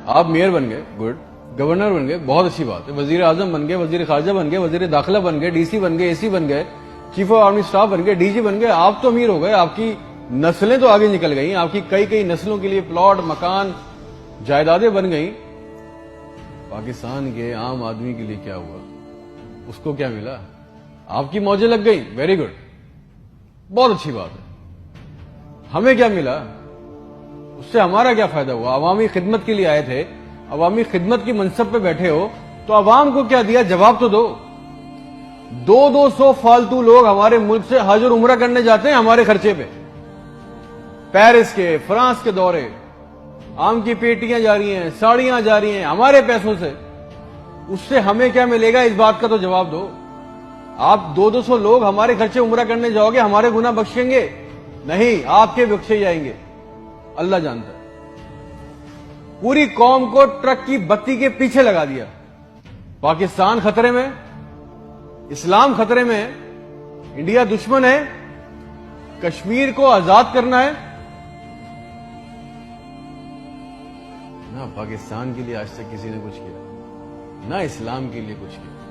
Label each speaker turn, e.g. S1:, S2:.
S1: آپ میئر بن گئے، good, governor بن گئے، بہت اچھی بات ہے، وزیر اعظم بن گئے، وزیر خارجہ بن گئے، وزیر داخلہ بن گئے، ڈی سی بن گئے، اے سی بن گئے، چیف آف آرمی سٹاف بن گئے، ڈی جی بن گئے، آپ تو امیر ہو گئے، آپ کی نسلیں تو آگے نکل گئیں، آپ کی کئی نسلوں کے لیے پلاٹ، مکان، جائیدادیں بن گئیں۔ پاکستان کے عام آدمی کے لیے کیا ہوا؟ اس کو کیا ملا؟ آپ کی موجیں لگ گئیں، ویری گڈ، بہت اچھی بات ہے۔ ہمیں کیا ملا؟ اس سے ہمارا کیا فائدہ ہوا؟ عوامی خدمت کے لیے آئے تھے، عوامی خدمت کی منصب پہ بیٹھے ہو تو عوام کو کیا دیا؟ جواب تو دو۔ 200 فالتو لوگ ہمارے ملک سے حج اور عمرہ کرنے جاتے ہیں ہمارے خرچے پہ، پیرس کے، فرانس کے دورے، آم کی پیٹیاں جا رہی ہیں، ساڑیاں جا رہی ہیں ہمارے پیسوں سے۔ اس سے ہمیں کیا ملے گا؟ اس بات کا تو جواب دو۔ آپ 200 لوگ ہمارے خرچے عمرہ کرنے جاؤ گے، ہمارے گناہ بخشیں گے؟ نہیں، آپ کے بخشے جائیں گے، اللہ جانتا ہے۔ پوری قوم کو ٹرک کی بتی کے پیچھے لگا دیا۔ پاکستان خطرے میں، اسلام خطرے میں، انڈیا دشمن ہے، کشمیر کو آزاد کرنا ہے۔ نہ پاکستان کے لیے آج تک کسی نے کچھ کیا، نہ اسلام کے لیے کچھ کیا۔